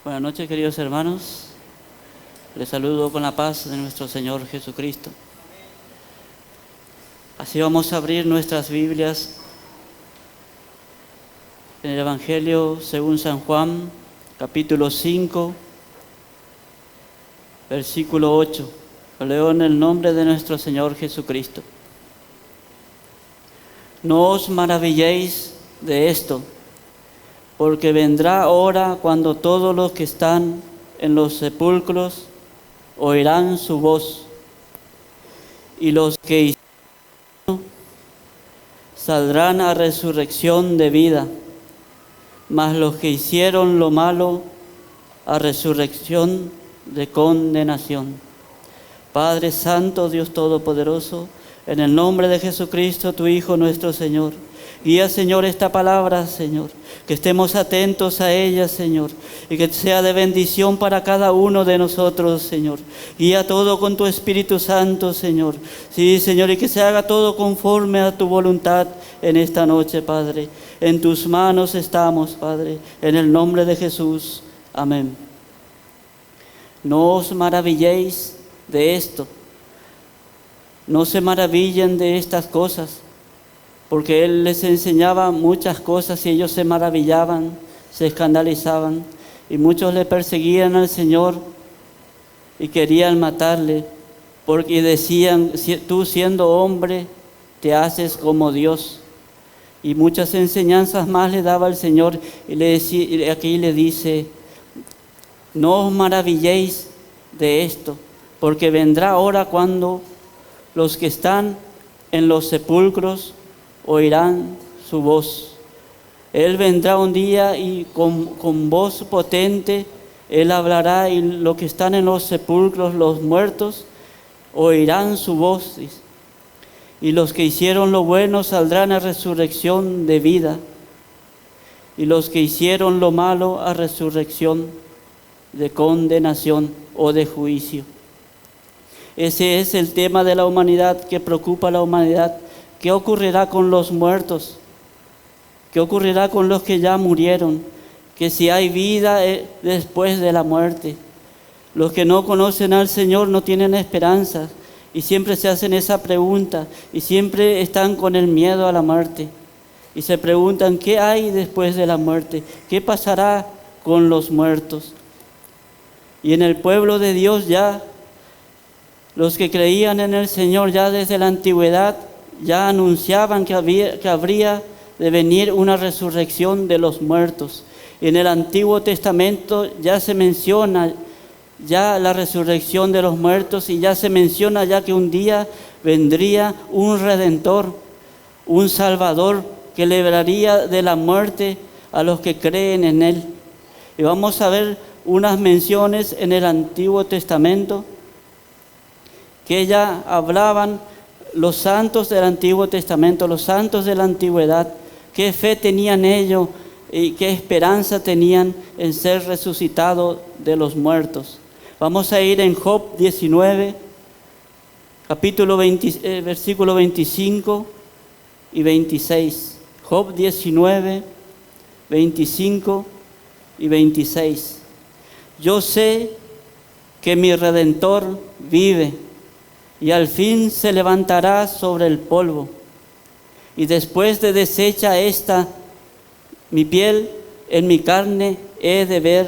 Buenas noches, queridos hermanos. Les saludo con la paz de nuestro Señor Jesucristo. Así vamos a abrir nuestras Biblias en el Evangelio según San Juan, capítulo 5, versículo 8. Lo leo en el nombre de nuestro Señor Jesucristo. No os maravilléis de esto, porque vendrá hora cuando todos los que están en los sepulcros oirán su voz, y los que hicieron saldrán a resurrección de vida, mas los que hicieron lo malo a resurrección de condenación. Padre Santo, Dios Todopoderoso, en el nombre de Jesucristo, tu Hijo, nuestro Señor, guía, Señor, esta palabra, Señor, que estemos atentos a ella, Señor, y que sea de bendición para cada uno de nosotros, Señor. Guía todo con tu Espíritu Santo, Señor. Sí, Señor, y que se haga todo conforme a tu voluntad en esta noche, Padre. En tus manos estamos, Padre, en el nombre de Jesús. Amén. No os maravilléis de esto. No se maravillen de estas cosas, porque Él les enseñaba muchas cosas y ellos se maravillaban, se escandalizaban, y muchos le perseguían al Señor y querían matarle, porque decían: tú siendo hombre te haces como Dios. Y muchas enseñanzas más le daba el Señor, y aquí le dice: no os maravilléis de esto, porque vendrá hora cuando los que están en los sepulcros oirán su voz. Él vendrá un día y con voz potente Él hablará, y los que están en los sepulcros, los muertos, oirán su voz. Y los que hicieron lo bueno saldrán a resurrección de vida, y los que hicieron lo malo a resurrección de condenación o de juicio. Ese es el tema de la humanidad que preocupa a la humanidad. ¿Qué ocurrirá con los muertos? ¿Qué ocurrirá con los que ya murieron? Que si hay vida después de la muerte. Los que no conocen al Señor no tienen esperanza y siempre se hacen esa pregunta y siempre están con el miedo a la muerte. Y se preguntan: ¿qué hay después de la muerte? ¿Qué pasará con los muertos? Y en el pueblo de Dios ya, los que creían en el Señor ya desde la antigüedad, ya anunciaban que habría de venir una resurrección de los muertos. En el Antiguo Testamento ya se menciona ya la resurrección de los muertos, y ya se menciona ya que un día vendría un Redentor, un Salvador que libraría de la muerte a los que creen en Él. Y vamos a ver unas menciones en el Antiguo Testamento que ya hablaban los santos del Antiguo Testamento, los santos de la antigüedad, qué fe tenían ellos y qué esperanza tenían en ser resucitados de los muertos. Vamos a ir en Job 19, versículo 25 y 26. Job 19, 25 y 26. Yo sé que mi Redentor vive, y al fin se levantará sobre el polvo. Y después de deshecha esta mi piel, en mi carne he de ver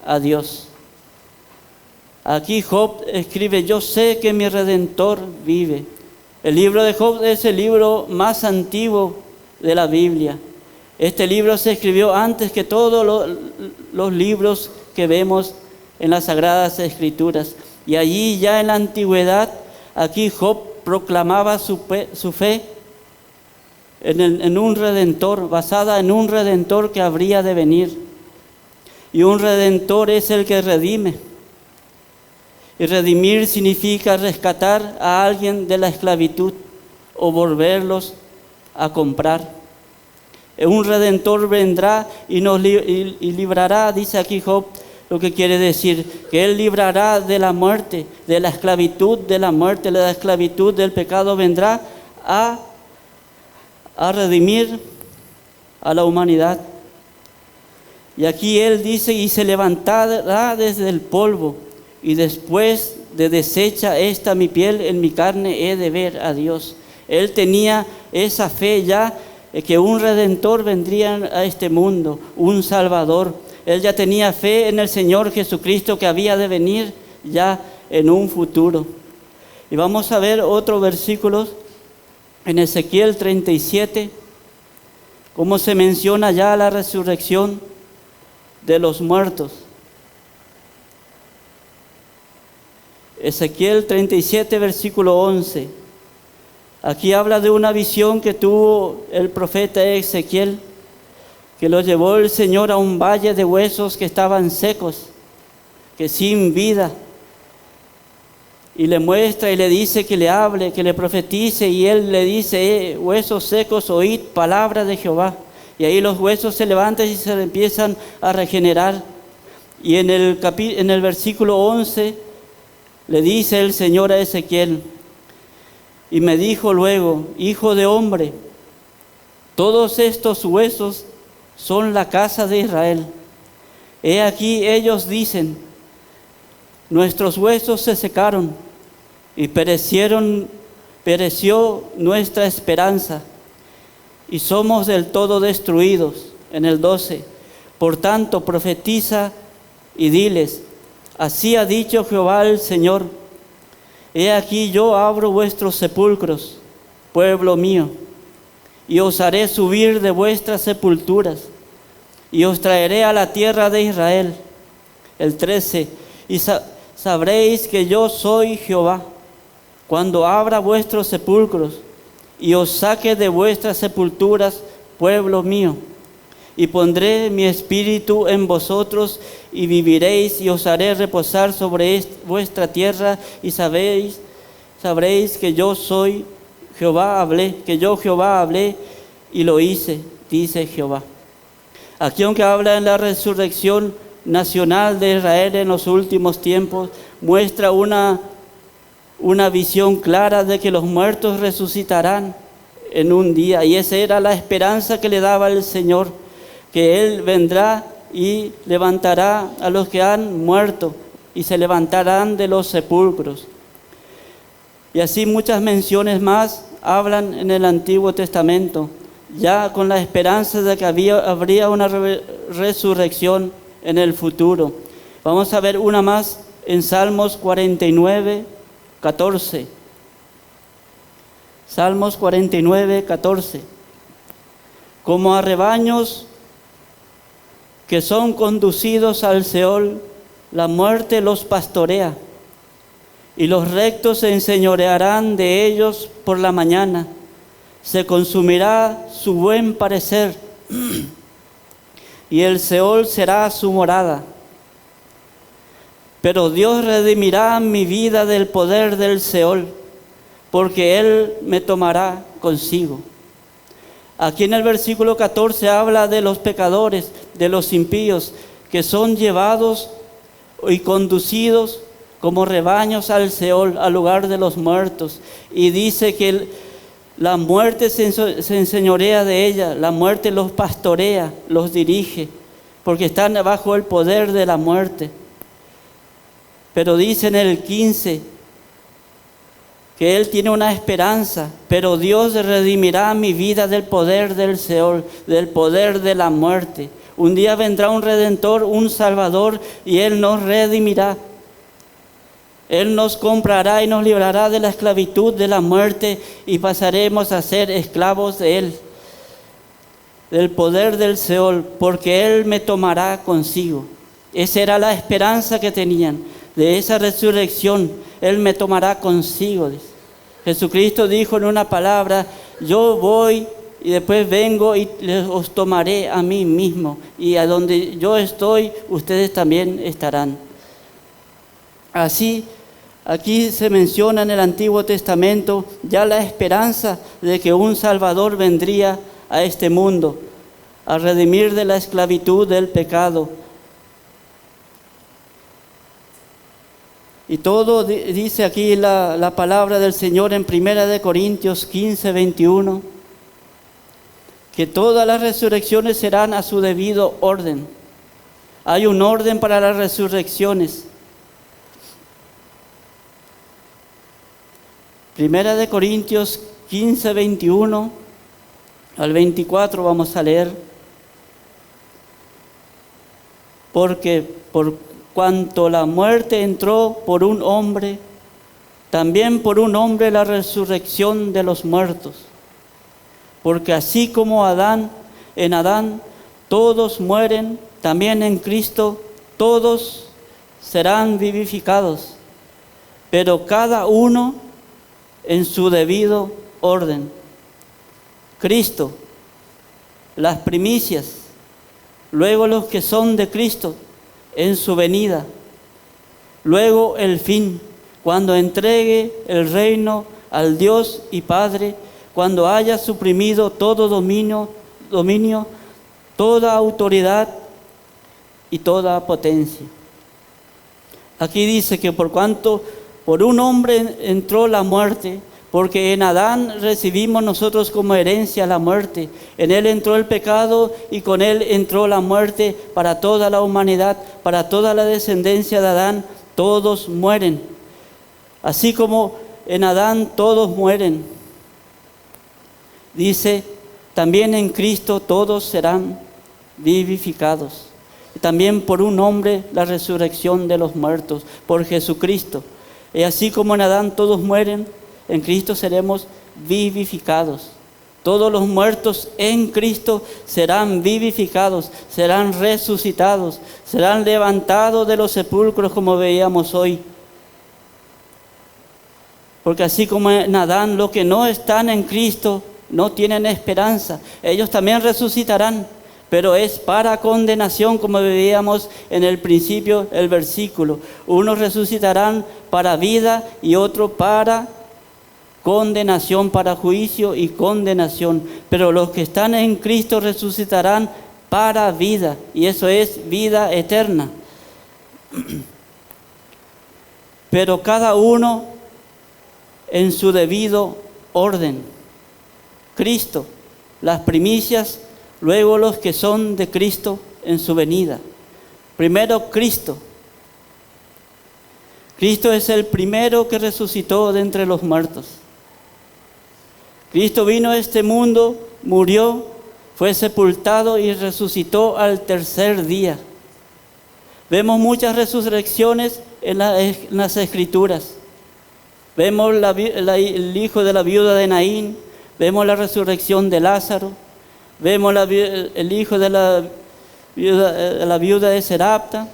a Dios. Aquí Job escribe: yo sé que mi Redentor vive. El libro de Job es el libro más antiguo de la Biblia. Este libro se escribió antes que todos los libros que vemos en las Sagradas Escrituras. Y allí ya en la antigüedad, aquí Job proclamaba su fe en un Redentor, basada en un Redentor que habría de venir. Y un Redentor es el que redime. Y redimir significa rescatar a alguien de la esclavitud o volverlos a comprar. Un Redentor vendrá y nos librará, dice aquí Job, lo que quiere decir que Él librará de la muerte, de la esclavitud de la muerte, de la esclavitud del pecado. Vendrá a redimir a la humanidad. Y aquí él dice, y se levantará desde el polvo, y después de deshecha esta mi piel, en mi carne he de ver a Dios. Él tenía esa fe ya, que un Redentor vendría a este mundo, un Salvador. Él ya tenía fe en el Señor Jesucristo que había de venir ya en un futuro. Y vamos a ver otro versículo en Ezequiel 37, cómo se menciona ya la resurrección de los muertos. Ezequiel 37, versículo 11. Aquí habla de una visión que tuvo el profeta Ezequiel, que lo llevó el Señor a un valle de huesos que estaban secos, que sin vida. Y le muestra y le dice que le hable, que le profetice, y él le dice, huesos secos, oíd palabra de Jehová. Y ahí los huesos se levantan y se empiezan a regenerar. Y en el versículo 11 le dice el Señor a Ezequiel, y me dijo luego, hijo de hombre, todos estos huesos son la casa de Israel. He aquí ellos dicen, nuestros huesos se secaron y pereció nuestra esperanza y somos del todo destruidos. En el 12, por tanto profetiza y diles, así ha dicho Jehová el Señor, he aquí yo abro vuestros sepulcros, pueblo mío, y os haré subir de vuestras sepulturas, y os traeré a la tierra de Israel. El 13, y sabréis que yo soy Jehová, cuando abra vuestros sepulcros, y os saque de vuestras sepulturas, pueblo mío, y pondré mi espíritu en vosotros, y viviréis, y os haré reposar sobre vuestra tierra, y sabréis que yo soy Jehová, que yo Jehová hablé, y lo hice, dice Jehová. Aquí, aunque habla en la resurrección nacional de Israel en los últimos tiempos, muestra una visión clara de que los muertos resucitarán en un día, y esa era la esperanza que le daba el Señor, que Él vendrá y levantará a los que han muerto y se levantarán de los sepulcros. Y así muchas menciones más hablan en el Antiguo Testamento, ya con la esperanza de que habría una resurrección en el futuro. Vamos a ver una más en Salmos 49, 14. Salmos 49, 14. Como a rebaños que son conducidos al Seol, la muerte los pastorea, y los rectos se enseñorearán de ellos por la mañana. Se consumirá su buen parecer, y el Seol será su morada. Pero Dios redimirá mi vida del poder del Seol, porque Él me tomará consigo. Aquí en el versículo 14 habla de los pecadores, de los impíos, que son llevados y conducidos como rebaños al Seol, al lugar de los muertos. Y dice que la muerte se enseñorea de ella, la muerte los pastorea, los dirige, porque están bajo el poder de la muerte. Pero dice en el 15 que Él tiene una esperanza, pero Dios redimirá mi vida del poder del Seol, del poder de la muerte. Un día vendrá un Redentor, un Salvador, y Él nos redimirá. Él nos comprará y nos librará de la esclavitud de la muerte y pasaremos a ser esclavos de Él, del poder del Seol, porque Él me tomará consigo. Esa era la esperanza que tenían, de esa resurrección. Él me tomará consigo. Jesucristo dijo en una palabra, yo voy y después vengo y os tomaré a mí mismo, y a donde yo estoy, ustedes también estarán. Así, aquí se menciona en el Antiguo Testamento ya la esperanza de que un Salvador vendría a este mundo, a redimir de la esclavitud del pecado. Y todo dice aquí la palabra del Señor en 1 Corintios 15, 21, que todas las resurrecciones serán a su debido orden. Hay un orden para las resurrecciones. Primera de Corintios 15, 21 al 24 vamos a leer. Porque por cuanto la muerte entró por un hombre, también por un hombre la resurrección de los muertos. Porque así como en Adán todos mueren, también en Cristo todos serán vivificados, pero cada uno en su debido orden. Cristo, las primicias, luego los que son de Cristo en su venida, luego el fin, cuando entregue el reino al Dios y Padre, cuando haya suprimido todo dominio, toda autoridad y toda potencia. Aquí dice que por cuanto por un hombre entró la muerte, porque en Adán recibimos nosotros como herencia la muerte. En él entró el pecado y con él entró la muerte para toda la humanidad, para toda la descendencia de Adán. Todos mueren. Así como en Adán todos mueren. Dice, también en Cristo todos serán vivificados. Y también por un hombre la resurrección de los muertos, por Jesucristo. Y así como en Adán todos mueren, en Cristo seremos vivificados. Todos los muertos en Cristo serán vivificados, serán resucitados, serán levantados de los sepulcros como veíamos hoy. Porque así como en Adán los que no están en Cristo no tienen esperanza, ellos también resucitarán, pero es para condenación, como veíamos en el principio el versículo. Unos resucitarán para vida y otros para condenación, para juicio y condenación. Pero los que están en Cristo resucitarán para vida, y eso es vida eterna. Pero cada uno en su debido orden. Cristo, las primicias, luego los que son de Cristo en su venida. Primero Cristo. Cristo es el primero que resucitó de entre los muertos. Cristo vino a este mundo, murió, fue sepultado y resucitó al tercer día. Vemos muchas resurrecciones en las Escrituras. Vemos el hijo de la viuda de Naín, vemos la resurrección de Lázaro, vemos el hijo de la viuda de Serapta,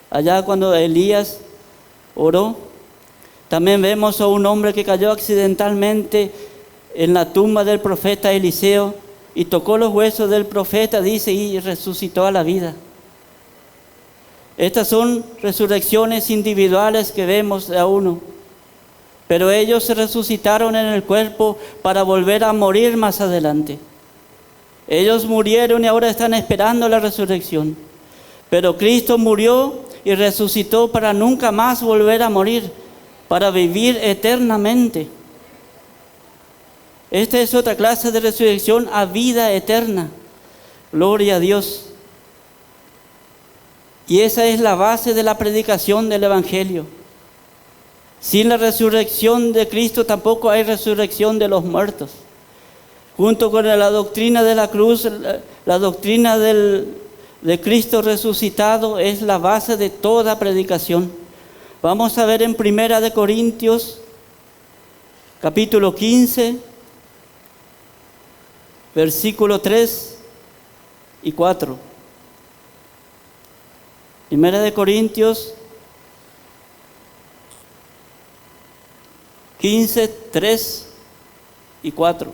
allá cuando Elías oró. También vemos a un hombre que cayó accidentalmente en la tumba del profeta Eliseo y tocó los huesos del profeta, dice, y resucitó a la vida. Estas son resurrecciones individuales que vemos a uno, pero ellos se resucitaron en el cuerpo para volver a morir más adelante. Ellos murieron y ahora están esperando la resurrección. Pero Cristo murió y resucitó para nunca más volver a morir, para vivir eternamente. Esta es otra clase de resurrección a vida eterna. Gloria a Dios. Y esa es la base de la predicación del Evangelio. Sin la resurrección de Cristo tampoco hay resurrección de los muertos. Junto con la doctrina de la cruz, la doctrina de Cristo resucitado es la base de toda predicación. Vamos a ver en Primera de Corintios, capítulo 15, versículo 3 y 4. Primera de Corintios 15, 3 y 4.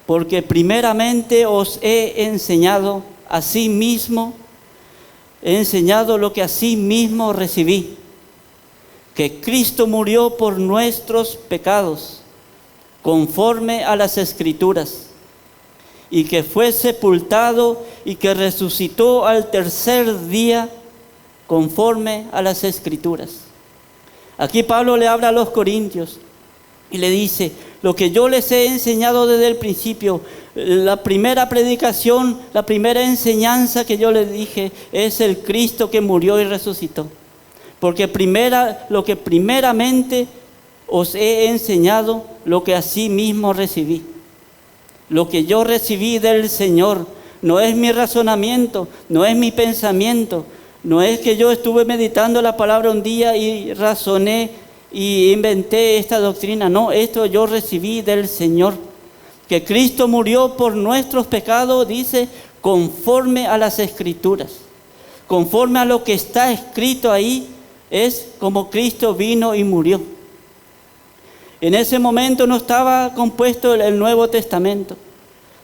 Porque primeramente os he enseñado lo que asimismo recibí, que Cristo murió por nuestros pecados, conforme a las Escrituras, y que fue sepultado y que resucitó al tercer día, conforme a las Escrituras. Aquí Pablo le habla a los corintios y le dice, lo que yo les he enseñado desde el principio, La primera predicación, la primera enseñanza que yo les dije es el Cristo que murió y resucitó. Porque lo que primeramente os he enseñado, lo que así mismo recibí. Lo que yo recibí del Señor, no es mi razonamiento, no es mi pensamiento, no es que yo estuve meditando la palabra un día y razoné y inventé esta doctrina. No, esto yo recibí del Señor. Que Cristo murió por nuestros pecados, dice, conforme a las Escrituras. Conforme a lo que está escrito ahí, es como Cristo vino y murió. En ese momento no estaba compuesto el Nuevo Testamento.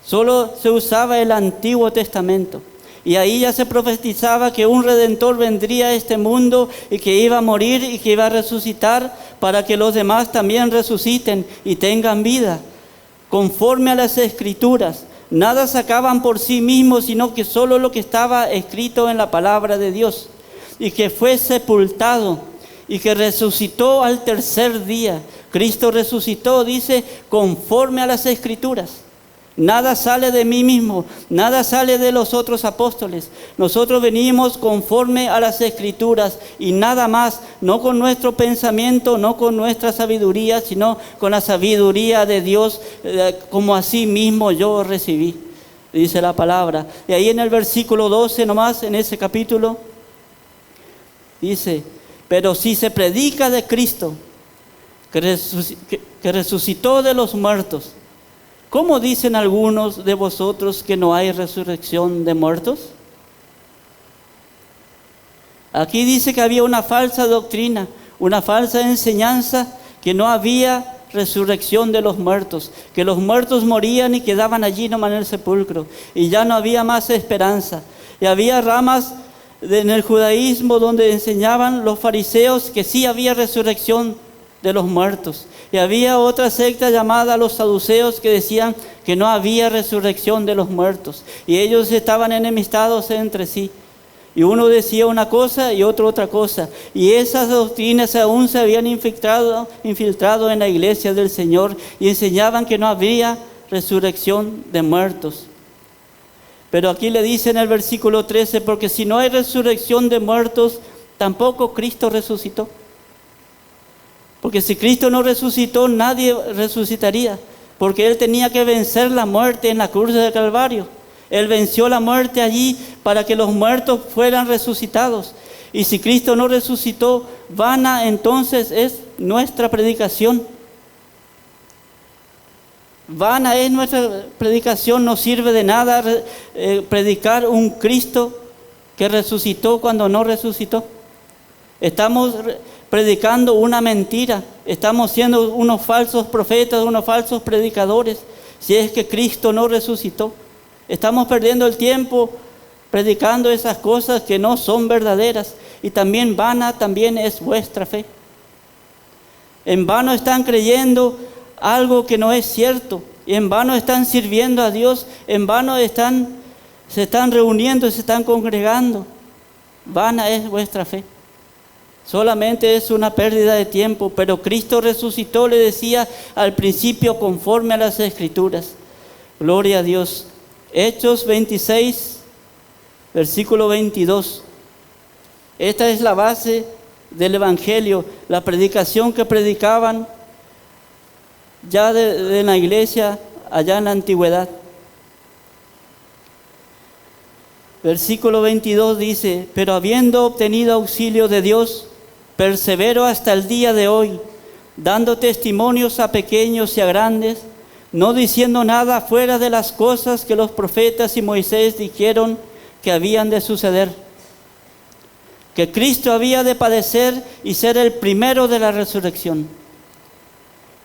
Solo se usaba el Antiguo Testamento. Y ahí ya se profetizaba que un Redentor vendría a este mundo y que iba a morir y que iba a resucitar para que los demás también resuciten y tengan vida. Conforme a las Escrituras, nada sacaban por sí mismos, sino que solo lo que estaba escrito en la palabra de Dios. Y que fue sepultado y que resucitó al tercer día. Cristo resucitó, dice, conforme a las Escrituras. Nada sale de mí mismo, nada sale de los otros apóstoles. Nosotros venimos conforme a las Escrituras y nada más, no con nuestro pensamiento, no con nuestra sabiduría, sino con la sabiduría de Dios, como así mismo yo recibí, dice la palabra. Y ahí en el versículo 12 nomás, en ese capítulo, dice, pero si se predica de Cristo, que resucitó de los muertos, ¿cómo dicen algunos de vosotros que no hay resurrección de muertos? Aquí dice que había una falsa doctrina, una falsa enseñanza, que no había resurrección de los muertos, que los muertos morían y quedaban allí nomás en el sepulcro, y ya no había más esperanza. Y había ramas en el judaísmo donde enseñaban los fariseos que sí había resurrección de los muertos. Y había otra secta llamada los saduceos que decían que no había resurrección de los muertos. Y ellos estaban enemistados entre sí. Y uno decía una cosa y otro otra cosa. Y esas doctrinas aún se habían infiltrado en la iglesia del Señor y enseñaban que no habría resurrección de muertos. Pero aquí le dice en el versículo 13, porque si no hay resurrección de muertos, tampoco Cristo resucitó. Porque si Cristo no resucitó, nadie resucitaría. Porque Él tenía que vencer la muerte en la cruz del Calvario. Él venció la muerte allí para que los muertos fueran resucitados. Y si Cristo no resucitó, vana entonces es nuestra predicación. Vana es nuestra predicación, no sirve de nada predicar un Cristo que resucitó cuando no resucitó. Estamos predicando una mentira, estamos siendo unos falsos profetas, unos falsos predicadores, si es que Cristo no resucitó. Estamos perdiendo el tiempo predicando esas cosas que no son verdaderas, y también vana también es vuestra fe. En vano están creyendo algo que no es cierto, y en vano están sirviendo a Dios, en vano se están reuniendo, se están congregando. Vana es vuestra fe. Solamente es una pérdida de tiempo, pero Cristo resucitó, le decía al principio, conforme a las Escrituras. Gloria a Dios. Hechos 26, versículo 22. Esta es la base del Evangelio, la predicación que predicaban ya de la iglesia allá en la antigüedad. Versículo 22 dice, pero habiendo obtenido auxilio de Dios, persevero hasta el día de hoy, dando testimonios a pequeños y a grandes, no diciendo nada fuera de las cosas que los profetas y Moisés dijeron que habían de suceder. Que Cristo había de padecer y ser el primero de la resurrección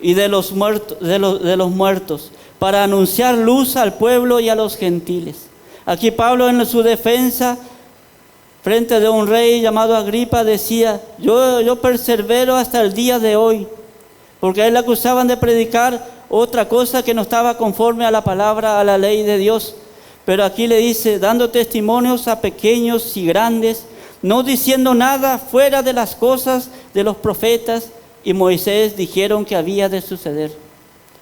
y de los muertos, para anunciar luz al pueblo y a los gentiles. Aquí Pablo, en su defensa frente de un rey llamado Agripa, decía, yo persevero hasta el día de hoy, porque a él le acusaban de predicar otra cosa que no estaba conforme a la palabra, a la ley de Dios. Pero aquí le dice, dando testimonios a pequeños y grandes, no diciendo nada fuera de las cosas de los profetas y Moisés dijeron que había de suceder.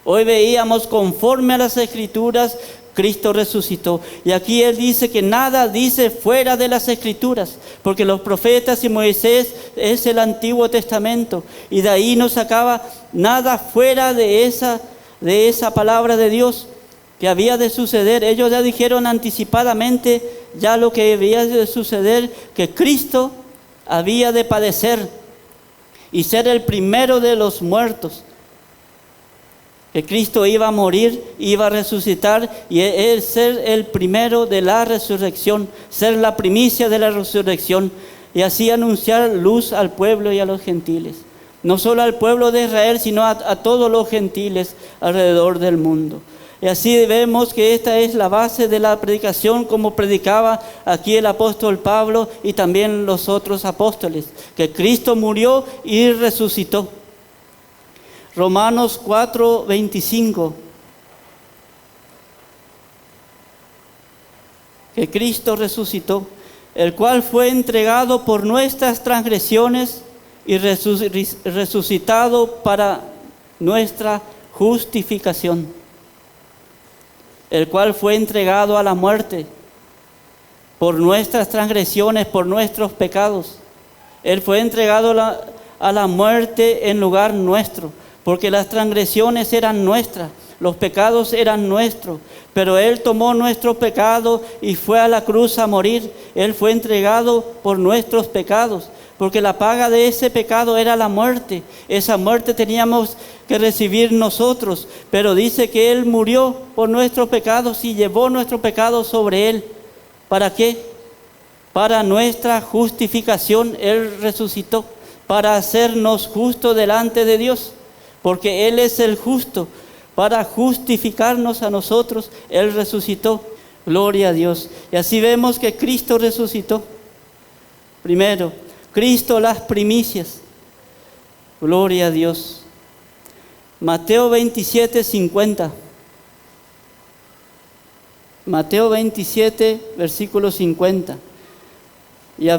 Hoy veíamos conforme a las Escrituras, Cristo resucitó. Y aquí él dice que nada dice fuera de las Escrituras, porque los profetas y Moisés es el Antiguo Testamento, y de ahí no sacaba nada fuera de esa palabra de Dios que había de suceder. Ellos ya dijeron anticipadamente ya lo que había de suceder, que Cristo había de padecer y ser el primero de los muertos, que Cristo iba a morir, iba a resucitar y él ser el primero de la resurrección, ser la primicia de la resurrección, y así anunciar luz al pueblo y a los gentiles. No solo al pueblo de Israel, sino a todos los gentiles alrededor del mundo. Y así vemos que esta es la base de la predicación, como predicaba aquí el apóstol Pablo y también los otros apóstoles, que Cristo murió y resucitó. Romanos 4:25. Que Cristo resucitó, el cual fue entregado por nuestras transgresiones y resucitado para nuestra justificación. El cual fue entregado a la muerte por nuestras transgresiones, por nuestros pecados. Él fue entregado a la muerte en lugar nuestro, porque las transgresiones eran nuestras, los pecados eran nuestros, pero Él tomó nuestro pecado y fue a la cruz a morir. Él fue entregado por nuestros pecados, porque la paga de ese pecado era la muerte. Esa muerte teníamos que recibir nosotros, pero dice que Él murió por nuestros pecados y llevó nuestro pecado sobre Él. ¿Para qué? Para nuestra justificación. Él resucitó para hacernos justos delante de Dios, porque Él es el justo. Para justificarnos a nosotros, Él resucitó. Gloria a Dios. Y así vemos que Cristo resucitó. Primero, Cristo las primicias. Gloria a Dios. Mateo 27:50. Mateo 27, versículo 50. Y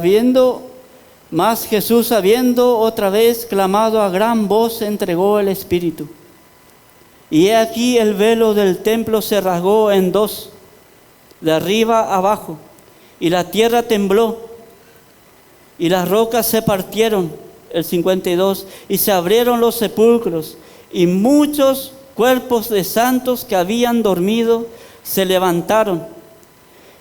Jesús, habiendo otra vez clamado a gran voz, entregó el Espíritu. Y he aquí el velo del templo se rasgó en dos, de arriba abajo, y la tierra tembló, y las rocas se partieron, el 52, y se abrieron los sepulcros, y muchos cuerpos de santos que habían dormido se levantaron,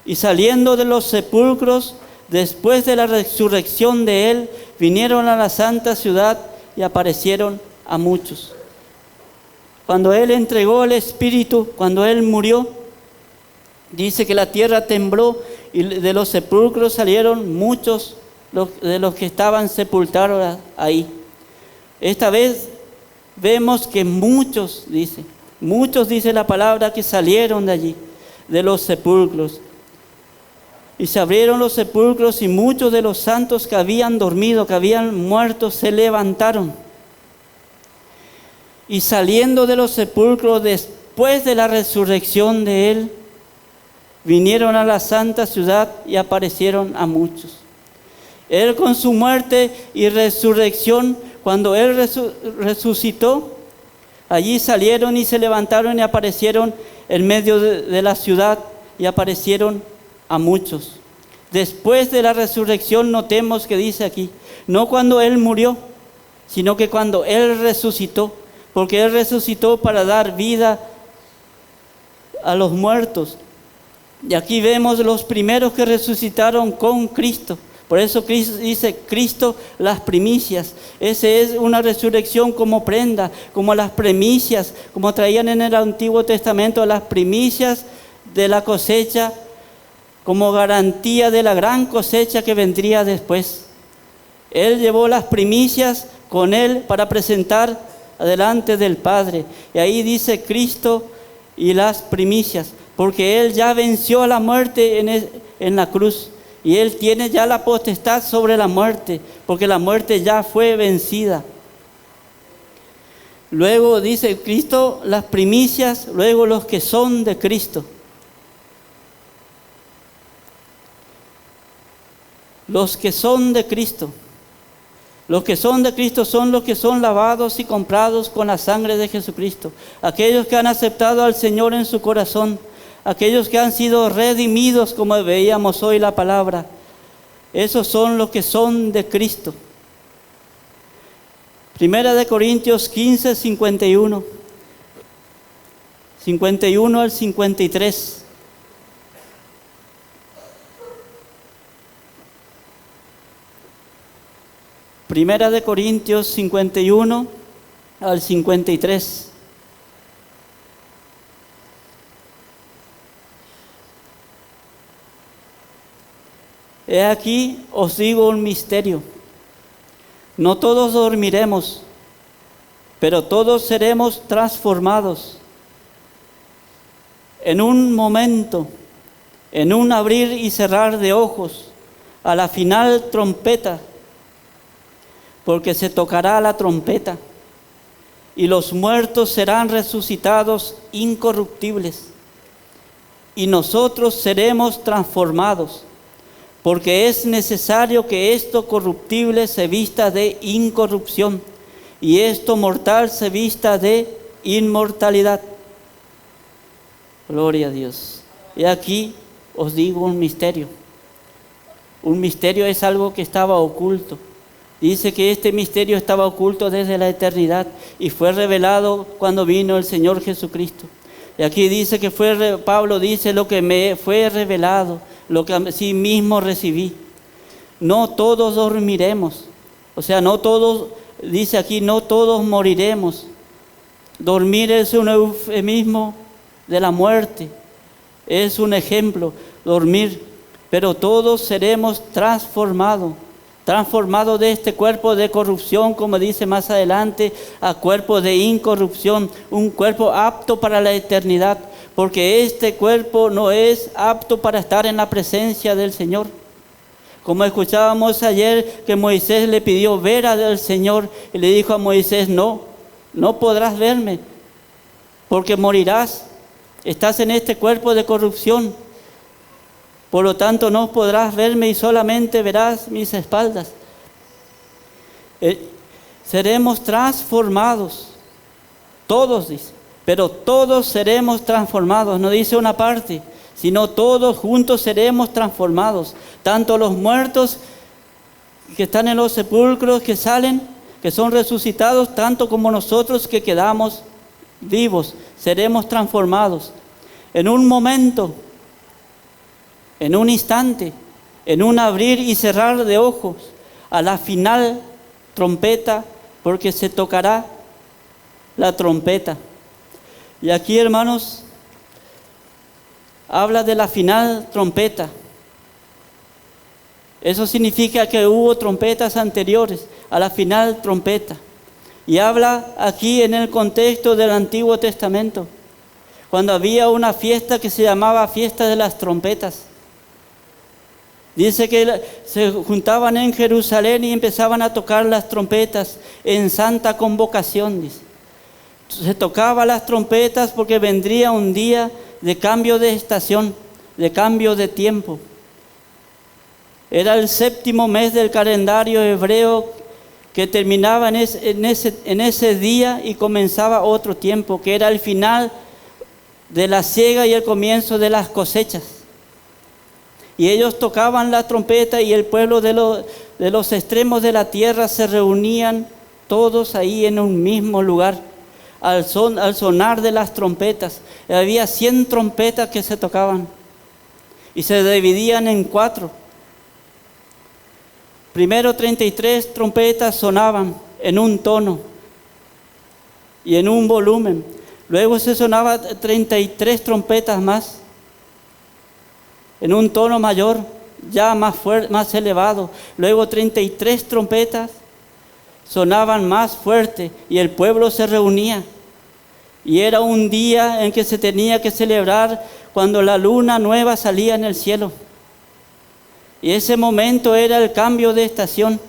y saliendo de los sepulcros, después de la resurrección de Él, vinieron a la santa ciudad y aparecieron a muchos. Cuando Él entregó el Espíritu, cuando Él murió, dice que la tierra tembló y de los sepulcros salieron muchos de los que estaban sepultados ahí. Esta vez vemos que muchos dice la palabra, que salieron de allí, de los sepulcros. Y se abrieron los sepulcros y muchos de los santos que habían dormido, que habían muerto, se levantaron. Y saliendo de los sepulcros después de la resurrección de Él, vinieron a la santa ciudad y aparecieron a muchos. Él con su muerte y resurrección, cuando Él resucitó, allí salieron y se levantaron y aparecieron en medio de la ciudad y aparecieron a muchos. Después de la resurrección, notemos que dice aquí, no cuando Él murió, sino que cuando Él resucitó, porque Él resucitó para dar vida a los muertos. Y aquí vemos los primeros que resucitaron con Cristo. Por eso Cristo dice, Cristo las primicias. Esa es una resurrección como prenda, como las primicias, como traían en el Antiguo Testamento las primicias de la cosecha, como garantía de la gran cosecha que vendría después. Él llevó las primicias con Él para presentar delante del Padre. Y ahí dice Cristo y las primicias, porque Él ya venció a la muerte en la cruz. Y Él tiene ya la potestad sobre la muerte, porque la muerte ya fue vencida. Luego dice Cristo, las primicias, luego los que son de Cristo. Los que son de Cristo. Los que son de Cristo son los que son lavados y comprados con la sangre de Jesucristo. Aquellos que han aceptado al Señor en su corazón. aquellos que han sido redimidos, como veíamos hoy la palabra. Esos son los que son de Cristo. Primera de Corintios 15, 51. 51 al 53. Primera de Corintios 51 al 53. He aquí os digo un misterio. No todos dormiremos, pero todos seremos transformados. En un momento, en un abrir y cerrar de ojos, a la final trompeta, porque se tocará la trompeta, y los muertos serán resucitados incorruptibles, y nosotros seremos transformados, porque es necesario que esto corruptible se vista de incorrupción, y esto mortal se vista de inmortalidad. Gloria a Dios. Y aquí os digo un misterio. Un misterio es algo que estaba oculto. Dice que este misterio estaba oculto desde la eternidad y fue revelado cuando vino el Señor Jesucristo. Y aquí dice que Pablo dice lo que me fue revelado, lo que a sí mismo recibí. No todos dormiremos. O sea, no todos, dice aquí, no todos moriremos. Dormir es un eufemismo de la muerte. Es un ejemplo, dormir. Pero todos seremos transformados de este cuerpo de corrupción, como dice más adelante, a cuerpo de incorrupción, un cuerpo apto para la eternidad, porque este cuerpo no es apto para estar en la presencia del Señor. Como escuchábamos ayer que Moisés le pidió ver al Señor y le dijo a Moisés, no podrás verme, porque morirás, estás en este cuerpo de corrupción. Por lo tanto, no podrás verme y solamente verás mis espaldas. Seremos transformados. Todos, dice. Pero todos seremos transformados. No dice una parte, sino todos juntos seremos transformados. Tanto los muertos que están en los sepulcros, que salen, que son resucitados, tanto como nosotros que quedamos vivos. Seremos transformados. En un momento, en un instante, en un abrir y cerrar de ojos, a la final trompeta, porque se tocará la trompeta. Y aquí, hermanos, habla de la final trompeta. Eso significa que hubo trompetas anteriores a la final trompeta. Y habla aquí en el contexto del Antiguo Testamento, cuando había una fiesta que se llamaba Fiesta de las Trompetas. Dice que se juntaban en Jerusalén y empezaban a tocar las trompetas en santa convocación, dice. Se tocaban las trompetas porque vendría un día de cambio de estación, de cambio de tiempo. Era el 7º mes del calendario hebreo que terminaba en ese día y comenzaba otro tiempo, que era el final de la siega y el comienzo de las cosechas. Y ellos tocaban la trompeta y el pueblo de los extremos de la tierra se reunían todos ahí en un mismo lugar al sonar de las trompetas. Había 100 trompetas que se tocaban y se dividían en 4. Primero 33 trompetas sonaban en un tono y en un volumen. Luego se sonaban 33 trompetas más en un tono mayor, ya más fuerte, más elevado. Luego 33 trompetas sonaban más fuerte y el pueblo se reunía. Y era un día en que se tenía que celebrar cuando la luna nueva salía en el cielo. Y ese momento era el cambio de estación,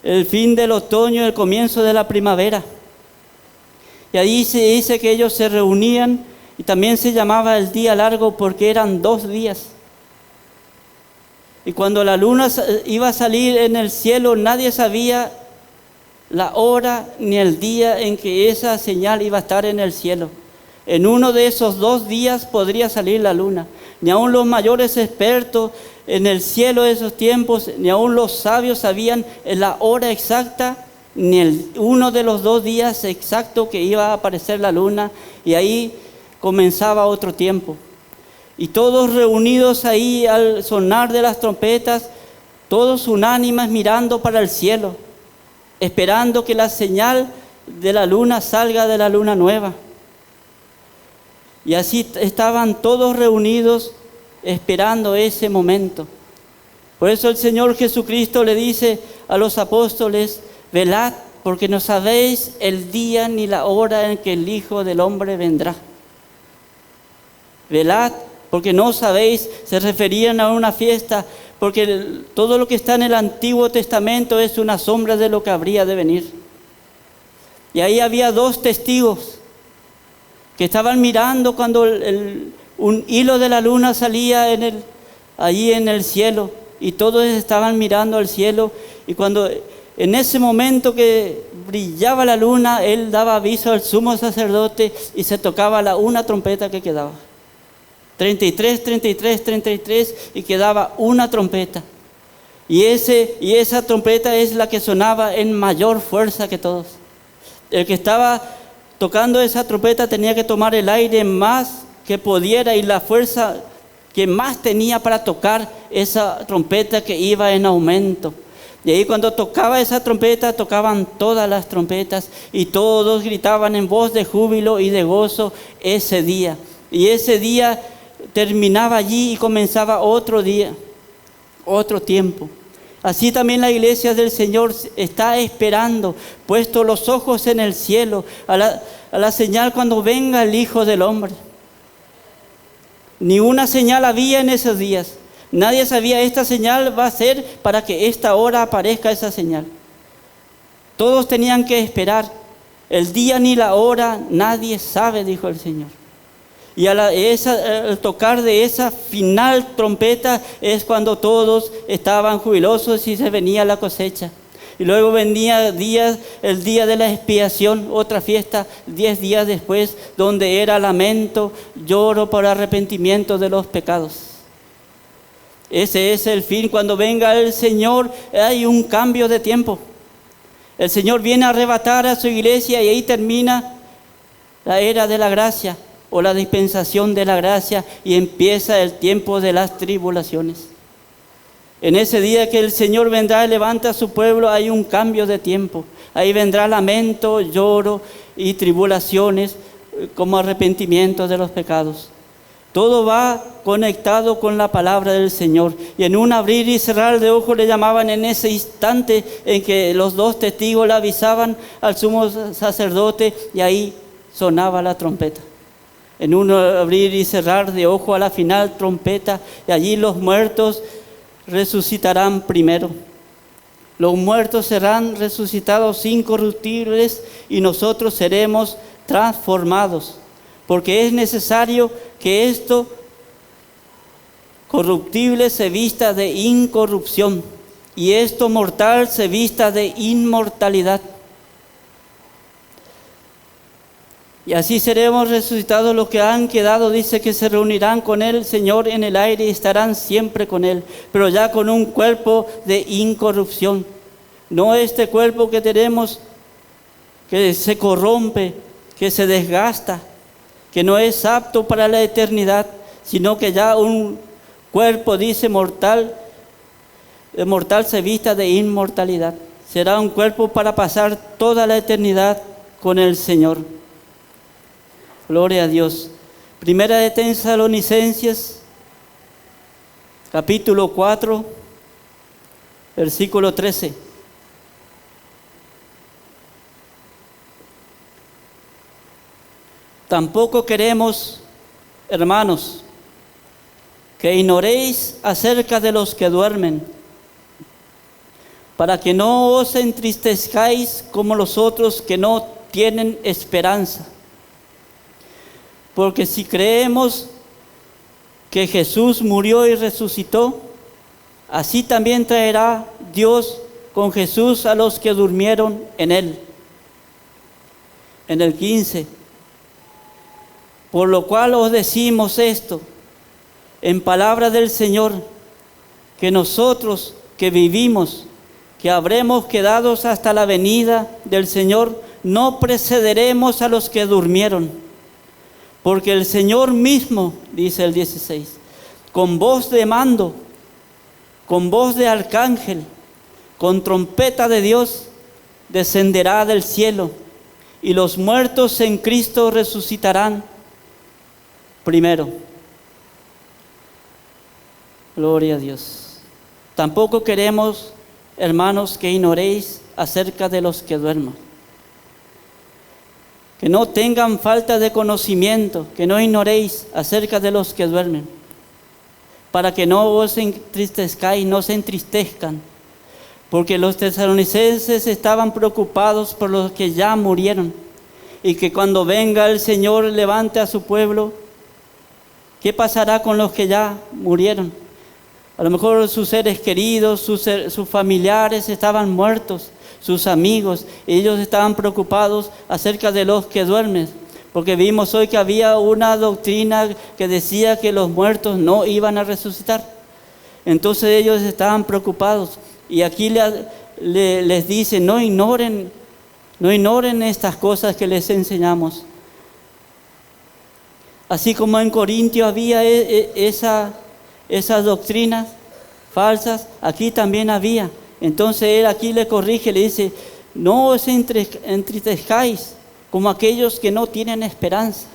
el fin del otoño, el comienzo de la primavera. Y ahí se dice que ellos se reunían y también se llamaba el día largo porque eran 2 días. Y cuando la luna iba a salir en el cielo, nadie sabía la hora ni el día en que esa señal iba a estar en el cielo. En uno de esos 2 días podría salir la luna. Ni aun los mayores expertos en el cielo de esos tiempos, ni aun los sabios sabían la hora exacta, ni uno de los 2 días exactos que iba a aparecer la luna. Y ahí comenzaba otro tiempo. Y todos reunidos ahí al sonar de las trompetas, todos unánimes mirando para el cielo, esperando que la señal de la luna salga de la luna nueva. Y así estaban todos reunidos esperando ese momento. Por eso el Señor Jesucristo le dice a los apóstoles: velad, porque no sabéis el día ni la hora en que el Hijo del Hombre vendrá. Velad, porque no sabéis. Se referían a una fiesta, porque todo lo que está en el Antiguo Testamento es una sombra de lo que habría de venir. Y ahí había 2 testigos que estaban mirando cuando un hilo de la luna salía allí en el cielo, y todos estaban mirando al cielo. Y cuando en ese momento que brillaba la luna, él daba aviso al sumo sacerdote y se tocaba una trompeta que quedaba. 33, 33, 33, y quedaba una trompeta. Y esa trompeta es la que sonaba en mayor fuerza que todos. El que estaba tocando esa trompeta tenía que tomar el aire más que pudiera y la fuerza que más tenía para tocar esa trompeta que iba en aumento. Y ahí cuando tocaba esa trompeta, tocaban todas las trompetas y todos gritaban en voz de júbilo y de gozo ese día. Y ese día terminaba allí y comenzaba otro día, otro tiempo. Así también la iglesia del Señor está esperando, puesto los ojos en el cielo, a la señal cuando venga el Hijo del Hombre. Ni una señal había en esos días. Nadie sabía: esta señal va a ser para que esta hora aparezca esa señal. Todos tenían que esperar. El día ni la hora nadie sabe, dijo el Señor. Y al tocar de esa final trompeta es cuando todos estaban jubilosos y se venía la cosecha. Y luego venía el día de la expiación, otra fiesta 10 días después, donde era lamento, lloro por arrepentimiento de los pecados. Ese es el fin. Cuando venga el Señor hay un cambio de tiempo. El Señor viene a arrebatar a su iglesia y ahí termina la era de la gracia, o la dispensación de la gracia, y empieza el tiempo de las tribulaciones. En ese día que el Señor vendrá y levanta a su pueblo, hay un cambio de tiempo. Ahí vendrá lamento, lloro y tribulaciones como arrepentimiento de los pecados. Todo va conectado con la palabra del Señor. Y en un abrir y cerrar de ojos le llamaban en ese instante en que los 2 testigos le avisaban al sumo sacerdote, y ahí sonaba la trompeta. En un abrir y cerrar de ojo a la final trompeta, y allí los muertos resucitarán primero. Los muertos serán resucitados incorruptibles y nosotros seremos transformados, porque es necesario que esto corruptible se vista de incorrupción y esto mortal se vista de inmortalidad. Y así seremos resucitados los que han quedado. Dice que se reunirán con el Señor en el aire y estarán siempre con Él, pero ya con un cuerpo de incorrupción. No este cuerpo que tenemos, que se corrompe, que se desgasta, que no es apto para la eternidad, sino que ya un cuerpo, dice, mortal se vista de inmortalidad. Será un cuerpo para pasar toda la eternidad con el Señor. Gloria a Dios. Primera de Tesalonicenses, capítulo 4, versículo 13. Tampoco queremos, hermanos, que ignoréis acerca de los que duermen, para que no os entristezcáis como los otros que no tienen esperanza. Porque si creemos que Jesús murió y resucitó, así también traerá Dios con Jesús a los que durmieron en Él. En el 15. Por lo cual os decimos esto, en palabra del Señor, que nosotros que vivimos, que habremos quedado hasta la venida del Señor, no precederemos a los que durmieron. Porque el Señor mismo, dice el 16, con voz de mando, con voz de arcángel, con trompeta de Dios, descenderá del cielo, y los muertos en Cristo resucitarán primero. Gloria a Dios. Tampoco queremos, hermanos, que ignoréis acerca de los que duerman. Que no tengan falta de conocimiento, que no ignoréis acerca de los que duermen, para que no os entristezcáis, no se entristezcan, porque los tesalonicenses estaban preocupados por los que ya murieron, y que cuando venga el Señor levante a su pueblo, ¿qué pasará con los que ya murieron? A lo mejor sus seres queridos, sus familiares estaban muertos, sus amigos, ellos estaban preocupados acerca de los que duermen, porque vimos hoy que había una doctrina que decía que los muertos no iban a resucitar. Entonces ellos estaban preocupados, y aquí les dice, no ignoren estas cosas que les enseñamos. Así como en Corintio había esas doctrinas falsas, aquí también había. Entonces él aquí le corrige, le dice, no os entristezcáis como aquellos que no tienen esperanza.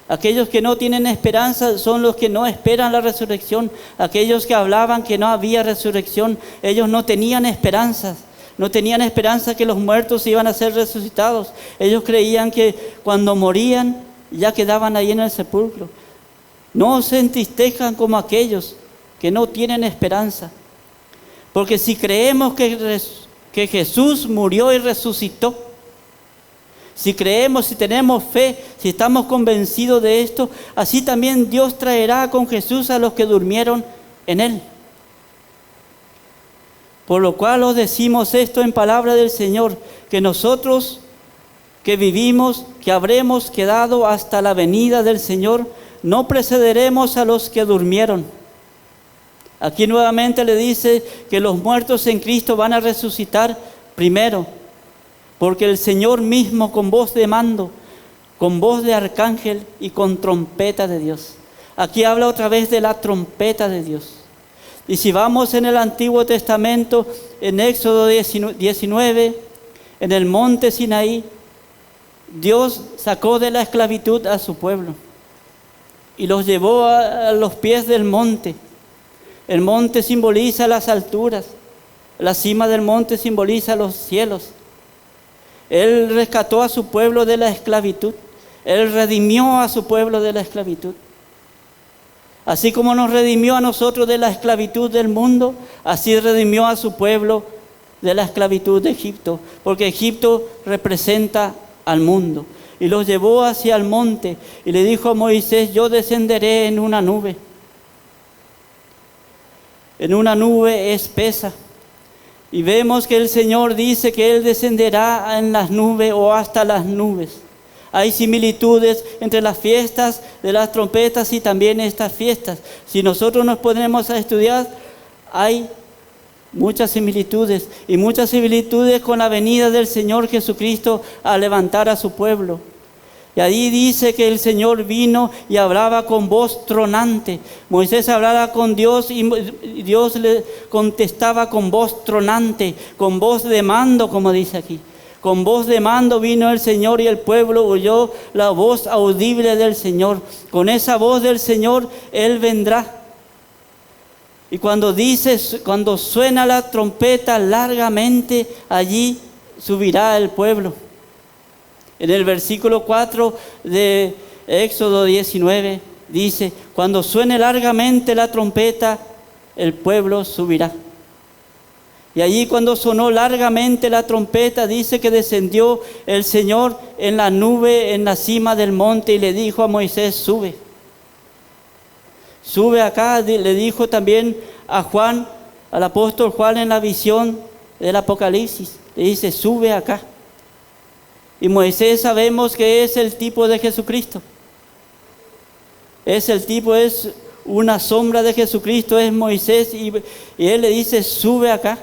Aquellos que no tienen esperanza son los que no esperan la resurrección. Aquellos que hablaban que no había resurrección, ellos no tenían esperanzas. No tenían esperanza que los muertos iban a ser resucitados. Ellos creían que cuando morían ya quedaban ahí en el sepulcro. No se entristezcan como aquellos que no tienen esperanza. Porque si creemos que Jesús murió y resucitó, si creemos, si tenemos fe, si estamos convencidos de esto, así también Dios traerá con Jesús a los que durmieron en Él. Por lo cual os decimos esto en palabra del Señor, que nosotros que vivimos, que habremos quedado hasta la venida del Señor, no precederemos a los que durmieron. Aquí nuevamente le dice que los muertos en Cristo van a resucitar primero, porque el Señor mismo con voz de mando, con voz de arcángel y con trompeta de Dios. Aquí habla otra vez de la trompeta de Dios. Y si vamos en el Antiguo Testamento, en Éxodo 19, en el monte Sinaí, Dios sacó de la esclavitud a su pueblo y los llevó a los pies del monte. El monte simboliza las alturas, la cima del monte simboliza los cielos. Él rescató a su pueblo de la esclavitud, Él redimió a su pueblo de la esclavitud. Así como nos redimió a nosotros de la esclavitud del mundo, así redimió a su pueblo de la esclavitud de Egipto, porque Egipto representa al mundo. Y los llevó hacia el monte y le dijo a Moisés, yo descenderé en una nube espesa. Y vemos que el Señor dice que Él descenderá en las nubes o hasta las nubes. Hay similitudes entre las fiestas de las trompetas y también estas fiestas. Si nosotros nos ponemos a estudiar, hay muchas similitudes y muchas similitudes con la venida del Señor Jesucristo a levantar a su pueblo. Y ahí dice que el Señor vino y hablaba con voz tronante. Moisés hablaba con Dios y Dios le contestaba con voz tronante, con voz de mando, como dice aquí. Con voz de mando vino el Señor y el pueblo oyó la voz audible del Señor. Con esa voz del Señor Él vendrá. Y cuando suena la trompeta largamente, allí subirá el pueblo. En el versículo 4 de Éxodo 19 dice, cuando suene largamente la trompeta, el pueblo subirá. Y allí cuando sonó largamente la trompeta, dice que descendió el Señor en la nube, en la cima del monte, y le dijo a Moisés, sube. Sube acá, le dijo también a Juan, al apóstol Juan en la visión del Apocalipsis. Le dice, sube acá. Y Moisés sabemos que es el tipo de Jesucristo. Es una sombra de Jesucristo, es Moisés, y Él le dice, sube acá.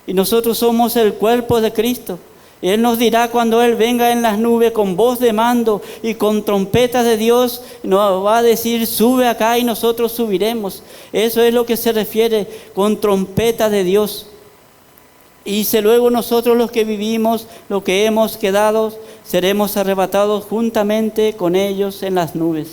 Y nosotros somos el cuerpo de Cristo. Y Él nos dirá cuando Él venga en las nubes con voz de mando y con trompetas de Dios, nos va a decir, sube acá, y nosotros subiremos. Eso es lo que se refiere con trompeta de Dios. Y dice, luego nosotros los que vivimos, los que hemos quedado, seremos arrebatados juntamente con ellos en las nubes,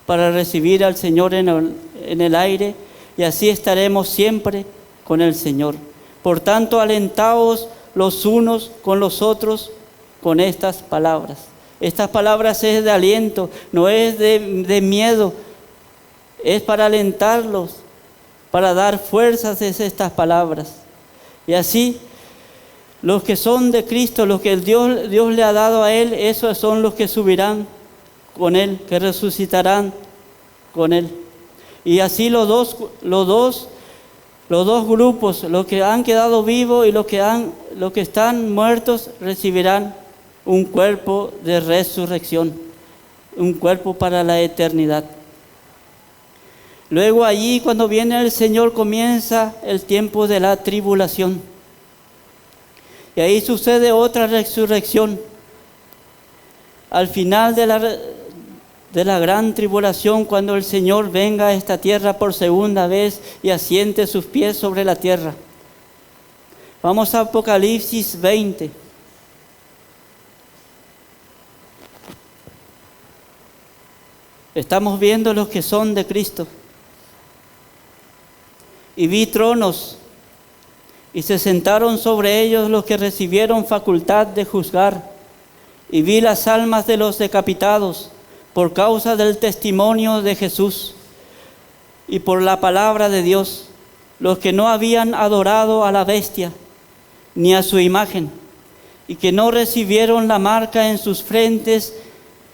para recibir al Señor en el aire, y así estaremos siempre con el Señor. Por tanto, alentaos los unos con los otros con estas palabras. Estas palabras es de aliento, no es de miedo, es para alentarlos, para dar fuerzas a estas palabras. Y así, los que son de Cristo, los que Dios le ha dado a Él, esos son los que subirán con Él, que resucitarán con Él. Y así los dos grupos, los que han quedado vivos y los que están muertos, recibirán un cuerpo de resurrección, un cuerpo para la eternidad. Luego allí, cuando viene el Señor, comienza el tiempo de la tribulación. Y ahí sucede otra resurrección. Al final de la gran tribulación, cuando el Señor venga a esta tierra por segunda vez y asiente sus pies sobre la tierra. Vamos a Apocalipsis 20. Estamos viendo los que son de Cristo. Y vi tronos, y se sentaron sobre ellos los que recibieron facultad de juzgar. Y vi las almas de los decapitados por causa del testimonio de Jesús y por la palabra de Dios, los que no habían adorado a la bestia ni a su imagen, y que no recibieron la marca en sus frentes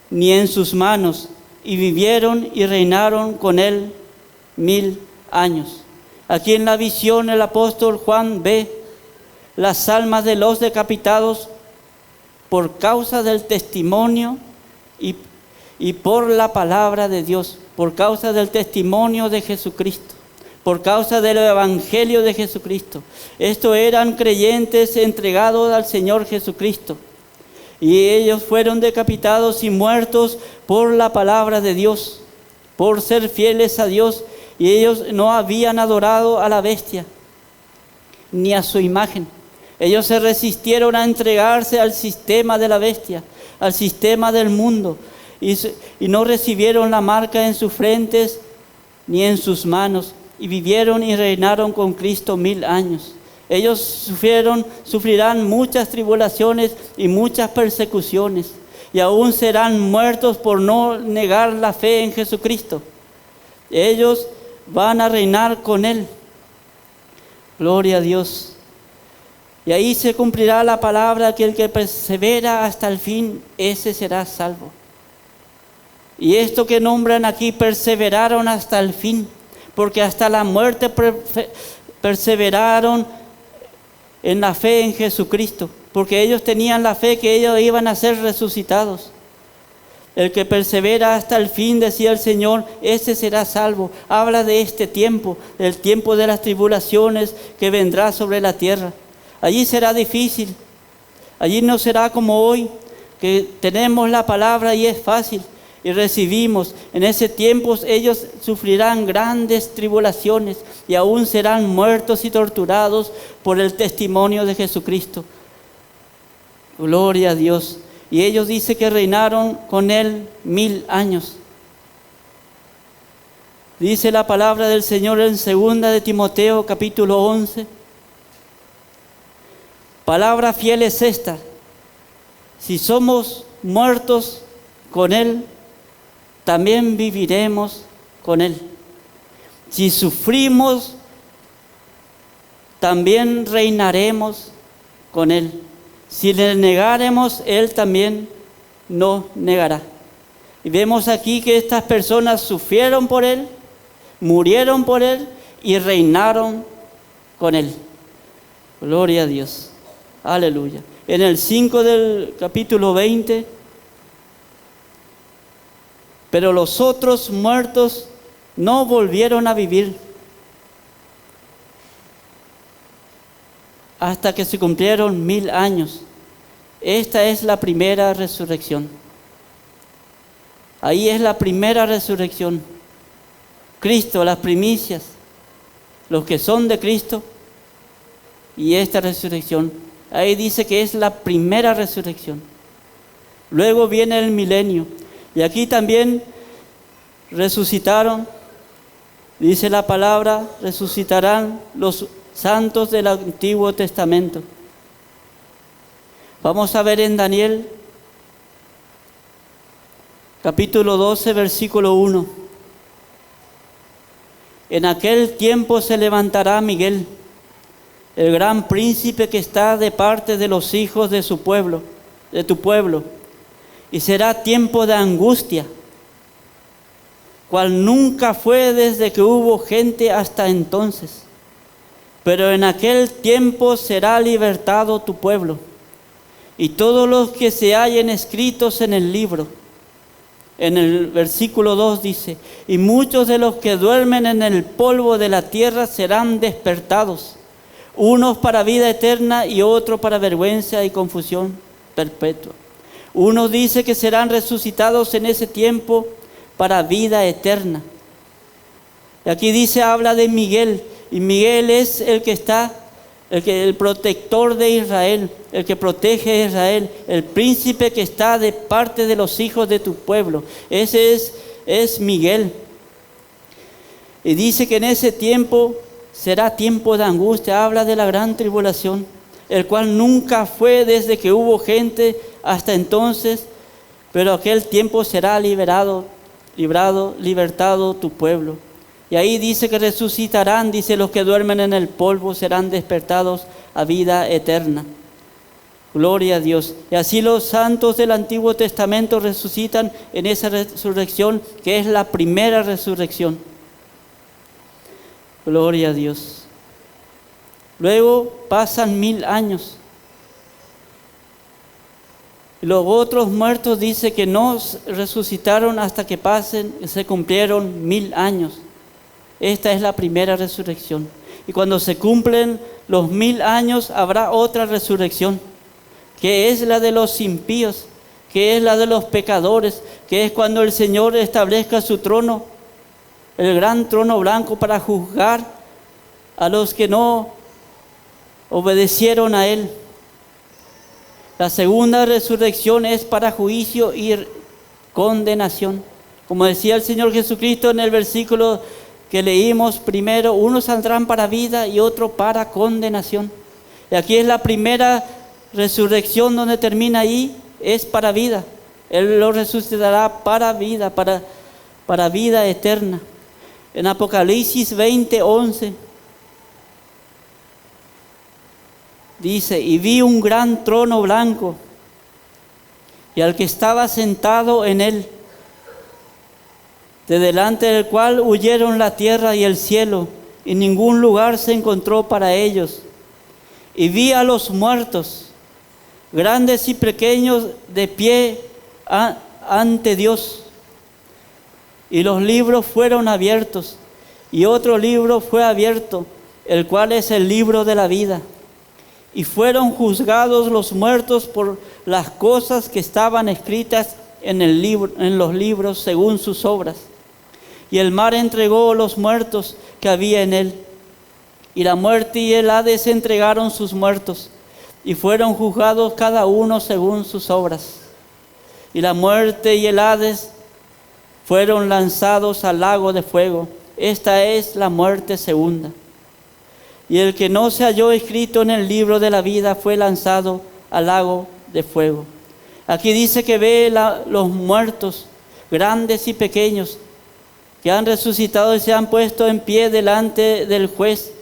ni en sus manos, y vivieron y reinaron con él 1000 años. Aquí en la visión el apóstol Juan ve las almas de los decapitados por causa del testimonio y por la palabra de Dios, por causa del testimonio de Jesucristo, por causa del evangelio de Jesucristo. Estos eran creyentes entregados al Señor Jesucristo, y ellos fueron decapitados y muertos por la palabra de Dios, por ser fieles a Dios. Y ellos no habían adorado a la bestia ni a su imagen. Ellos se resistieron a entregarse al sistema de la bestia, al sistema del mundo, y no recibieron la marca en sus frentes ni en sus manos, y vivieron y reinaron con Cristo 1000 años. Ellos sufrirán muchas tribulaciones y muchas persecuciones, y aún serán muertos por no negar la fe en Jesucristo. Ellos van a reinar con Él. Gloria a Dios. Y ahí se cumplirá la palabra que el que persevera hasta el fin, ese será salvo. Y esto que nombran aquí, perseveraron hasta el fin, porque hasta la muerte perseveraron en la fe en Jesucristo, porque ellos tenían la fe que ellos iban a ser resucitados. El que persevera hasta el fin, decía el Señor, ese será salvo. Habla de este tiempo, del tiempo de las tribulaciones que vendrá sobre la tierra. Allí será difícil, allí no será como hoy, que tenemos la palabra y es fácil y recibimos. En ese tiempo ellos sufrirán grandes tribulaciones y aún serán muertos y torturados por el testimonio de Jesucristo. Gloria a Dios. Y ellos dice que reinaron con Él 1000 años. Dice la palabra del Señor en 2 de Timoteo capítulo 11. Palabra fiel es esta: si somos muertos con Él, también viviremos con Él. Si sufrimos, también reinaremos con Él. Si le negaremos, Él también nos negará. Y vemos aquí que estas personas sufrieron por Él, murieron por Él y reinaron con Él. Gloria a Dios. Aleluya. En el 5 del capítulo 20, pero los otros muertos no volvieron a vivir hasta que se cumplieron 1000 años. Esta es la primera resurrección. Ahí es la primera resurrección. Cristo, las primicias, los que son de Cristo, y esta resurrección. Ahí dice que es la primera resurrección. Luego viene el milenio. Y aquí también resucitaron, dice la palabra, resucitarán los santos del Antiguo Testamento. Vamos a ver en Daniel, capítulo 12, versículo 1. En aquel tiempo se levantará Miguel, el gran príncipe que está de parte de los hijos de su pueblo, de tu pueblo, y será tiempo de angustia, cual nunca fue desde que hubo gente hasta entonces. Pero en aquel tiempo será libertado tu pueblo, y todos los que se hallen escritos en el libro. En el versículo 2 dice: y muchos de los que duermen en el polvo de la tierra serán despertados, unos para vida eterna y otros para vergüenza y confusión perpetua. Unos dice que serán resucitados en ese tiempo para vida eterna. Y aquí dice, habla de Miguel, y Miguel es el que está, el protector de Israel, el que protege a Israel, el príncipe que está de parte de los hijos de tu pueblo. Ese es Miguel. Y dice que en ese tiempo será tiempo de angustia. Habla de la gran tribulación, el cual nunca fue desde que hubo gente hasta entonces, pero aquel tiempo será libertado tu pueblo. Y ahí dice que resucitarán, dice, los que duermen en el polvo serán despertados a vida eterna. Gloria a Dios. Y así los santos del Antiguo Testamento resucitan en esa resurrección, que es la primera resurrección. Gloria a Dios. Luego pasan 1000 años. Y los otros muertos dice que no resucitaron hasta que se cumplieron 1000 años. Esta es la primera resurrección. Y cuando se cumplen los 1000 años habrá otra resurrección, que es la de los impíos, que es la de los pecadores, que es cuando el Señor establezca su trono, el gran trono blanco, para juzgar a los que no obedecieron a Él. La segunda resurrección es para juicio y condenación. Como decía el Señor Jesucristo en el versículo que leímos primero, unos saldrán para vida y otros para condenación. Y aquí es la primera resurrección donde termina ahí, es para vida. Él lo resucitará para vida, para vida eterna. En Apocalipsis 20:11 dice: y vi un gran trono blanco y al que estaba sentado en él, de delante del cual huyeron la tierra y el cielo, y ningún lugar se encontró para ellos. Y vi a los muertos, grandes y pequeños, de pie ante Dios. Y los libros fueron abiertos, y otro libro fue abierto, el cual es el libro de la vida. Y fueron juzgados los muertos por las cosas que estaban escritas en los libros según sus obras. Y el mar entregó los muertos que había en él. Y la muerte y el Hades entregaron sus muertos, y fueron juzgados cada uno según sus obras. Y la muerte y el Hades fueron lanzados al lago de fuego. Esta es la muerte segunda. Y el que no se halló escrito en el libro de la vida fue lanzado al lago de fuego. Aquí dice que ve los muertos, grandes y pequeños, que han resucitado y se han puesto en pie delante del juez,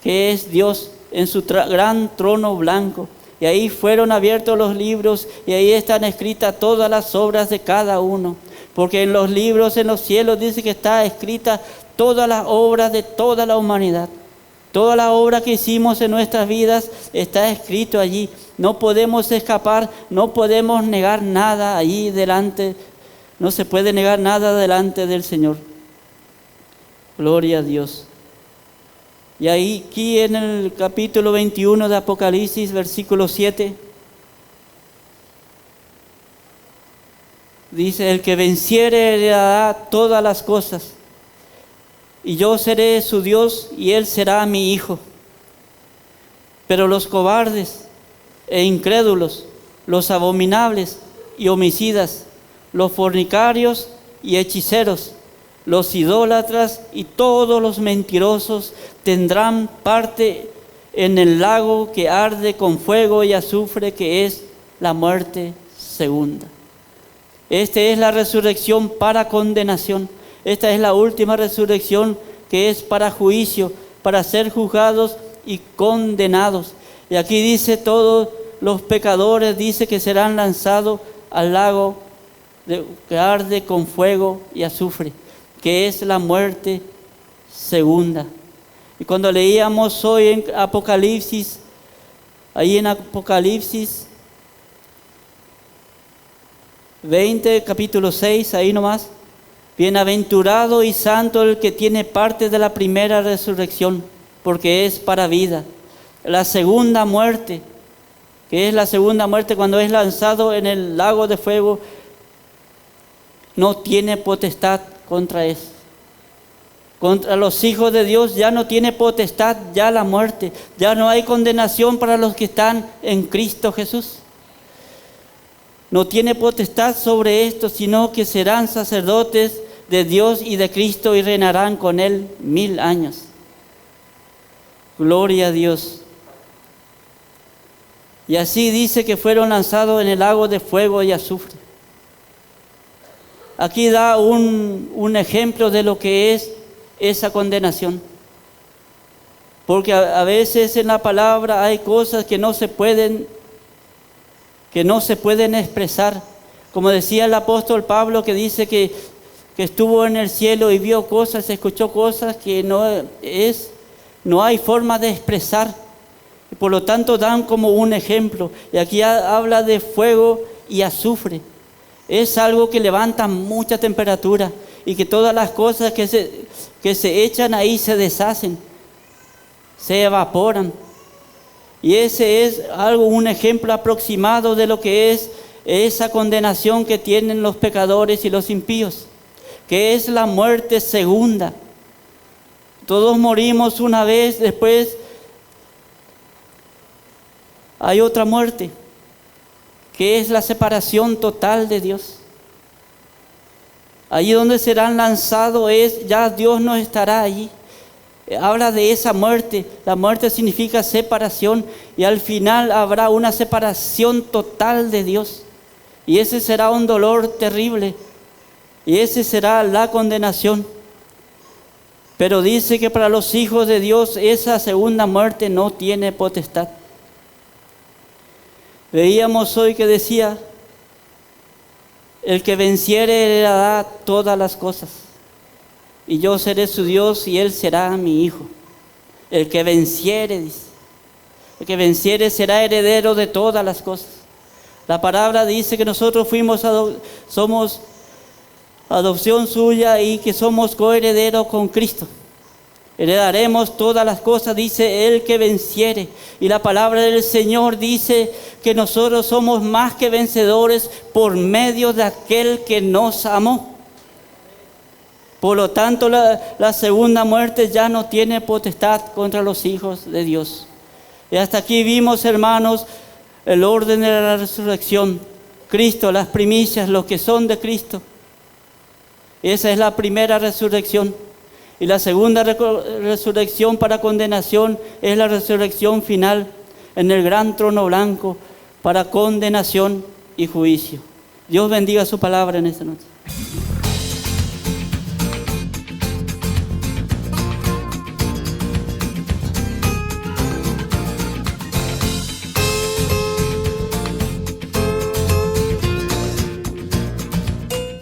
que es Dios, en su gran trono blanco. Y ahí fueron abiertos los libros, y ahí están escritas todas las obras de cada uno. Porque en los libros, en los cielos, dice que está escrita todas las obras de toda la humanidad. Toda la obra que hicimos en nuestras vidas está escrito allí. No podemos escapar, no podemos negar nada allí delante No se puede negar nada delante del Señor. Gloria a Dios. Y ahí, aquí en el capítulo 21 de Apocalipsis, versículo 7, dice: el que venciere heredará todas las cosas, y yo seré su Dios, y él será mi hijo. Pero los cobardes e incrédulos, los abominables y homicidas, los fornicarios y hechiceros, los idólatras y todos los mentirosos tendrán parte en el lago que arde con fuego y azufre, que es la muerte segunda. Esta es la resurrección para condenación. Esta es la última resurrección, que es para juicio, para ser juzgados y condenados. Y aquí dice: todos los pecadores, dice que serán lanzados al lago que arde con fuego y azufre, que es la muerte segunda. Y cuando leíamos hoy en Apocalipsis, ahí en Apocalipsis 20, capítulo 6, ahí nomás: bienaventurado y santo el que tiene parte de la primera resurrección, porque es para vida. La segunda muerte, que es la segunda muerte, cuando es lanzado en el lago de fuego, no tiene potestad contra eso. Contra los hijos de Dios ya no tiene potestad ya la muerte. Ya no hay condenación para los que están en Cristo Jesús. No tiene potestad sobre esto, sino que serán sacerdotes de Dios y de Cristo, y reinarán con Él 1000 años. Gloria a Dios. Y así dice que fueron lanzados en el lago de fuego y azufre. Aquí da un ejemplo de lo que es esa condenación. Porque a veces en la palabra hay cosas que no se pueden expresar. Como decía el apóstol Pablo, que dice que estuvo en el cielo y vio cosas, escuchó cosas que no hay forma de expresar. Y por lo tanto dan como un ejemplo. Y aquí habla de fuego y azufre. Es algo que levanta mucha temperatura, y que todas las cosas que se echan ahí se deshacen, se evaporan. Y ese es un ejemplo aproximado de lo que es esa condenación que tienen los pecadores y los impíos, que es la muerte segunda. Todos morimos una vez, después hay otra muerte, que es la separación total de Dios. Allí donde serán lanzados ya Dios no estará allí. Habla de esa muerte. La muerte significa separación, y al final habrá una separación total de Dios. Y ese será un dolor terrible, y ese será la condenación. Pero dice que para los hijos de Dios esa segunda muerte no tiene potestad. Veíamos hoy que decía: el que venciere heredará todas las cosas, y yo seré su Dios, y él será mi hijo. El que venciere, dice, el que venciere será heredero de todas las cosas. La palabra dice que nosotros somos adopción suya, y que somos coherederos con Cristo. Heredaremos todas las cosas, dice el que venciere. Y la palabra del Señor dice que nosotros somos más que vencedores por medio de aquel que nos amó. Por lo tanto, la segunda muerte ya no tiene potestad contra los hijos de Dios. Y hasta aquí vimos, hermanos, el orden de la resurrección. Cristo, las primicias, los que son de Cristo. Esa es la primera resurrección. Y la segunda resurrección para condenación es la resurrección final en el gran trono blanco para condenación y juicio. Dios bendiga su palabra en esta noche.